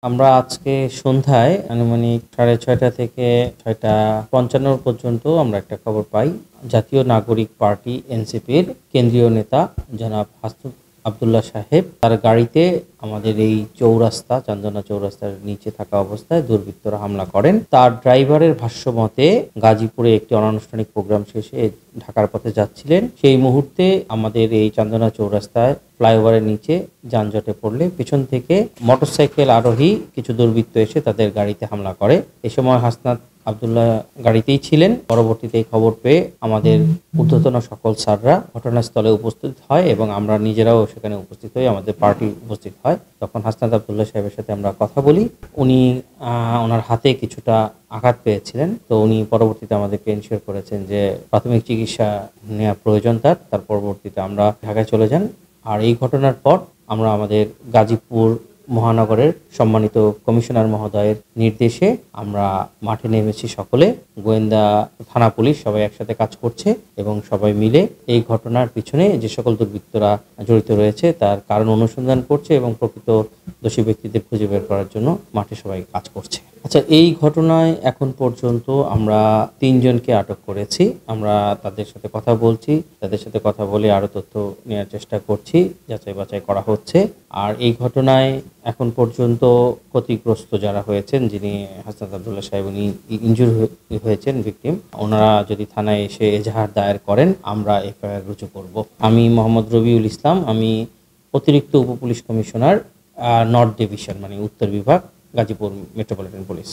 আমরা আজকে সন্ধ্যায় আনুমানিক 6:30 থেকে 6:55 পর্যন্ত আমরা একটা খবর পাই। জাতীয় নাগরিক পার্টি এনসিপির কেন্দ্রীয় নেতা জনাব হাসনাত আব্দুল্লাহ সাহেব তার গাড়িতে আমাদের এই চৌরাস্তা চান্দনা চৌরাস্তার নিচে থাকা অবস্থায় দুর্বৃত্তরা হামলা করেন। তার ড্রাইভারের ভাষ্যমতে গাজীপুরে একটি অনানুষ্ঠানিক প্রোগ্রাম শেষে ঢাকার পথে যাচ্ছিলেন। সেই মুহূর্তে আমাদের এই চান্দনা চৌরাস্তায় ফ্লাইওভারের নিচে যানজটে পড়লে পেছন থেকে মোটরসাইকেল আরোহী কিছু দুর্বৃত্ত এসে তাদের গাড়িতে হামলা করে। এ সময় হাসনাত আব্দুল্লাহ গাড়িতেই ছিলেন। পরবর্তীতে এই খবর পেয়ে আমাদের ঊর্ধ্বতন সকল স্যাররা ঘটনাস্থলে উপস্থিত হয় এবং আমরা নিজেরাও সেখানে উপস্থিত হই, আমাদের পার্টি উপস্থিত হয়। তখন হাসনাত আব্দুল্লাহ সাহেবের সাথে আমরা কথা বলি। উনি ওনার হাতে কিছুটা আঘাত পেয়েছিলেন, তো উনি পরবর্তীতে আমাদেরকে এনশিওর করেছেন যে প্রাথমিক চিকিৎসা নেওয়া প্রয়োজন তার পরবর্তীতে আমরা ঢাকায় চলে যান। আর এই ঘটনার পর আমরা আমাদের গাজীপুর মহানগরের সম্মানিত কমিশনার মহোদয়ের নির্দেশে আমরা মাঠে নেমেছি। সকলে গোয়েন্দা থানা পুলিশ সবাই একসাথে কাজ করছে এবং সবাই মিলে এই ঘটনার পিছনে যে সকল দুর্বৃত্তরা জড়িত রয়েছে তার কারণ অনুসন্ধান করছে এবং প্রকৃত দোষী ব্যক্তিদের খুঁজে বের করার জন্য মাঠে সবাই কাজ করছে। আচ্ছা, এই ঘটনায় এখন পর্যন্ত আমরা 3 জনকে আটক করেছি। আমরা তাদের সাথে কথা বলছি, তাদের সাথে কথা বলে আরো তথ্য নেওয়ার চেষ্টা করছি, যাচাই বাছাই করা হচ্ছে। আর এই ঘটনায় এখন পর্যন্ত ক্ষতিগ্রস্ত যারা হয়েছেন, যিনি হাসনাত আব্দুল্লাহ সাহেব উনি ইনজুর হয়েছেন ভিকটিম, ওনারা যদি থানায় এসে এজাহার দায়ের করেন আমরা এফআইআর রুজু করব। আমি মোহাম্মদ রবিউল ইসলাম, আমি অতিরিক্ত উপপুলিশ কমিশনার, নর্থ ডিভিশন মানে উত্তর বিভাগ, গাজীপুর মেট্রোপলিটন পুলিশ।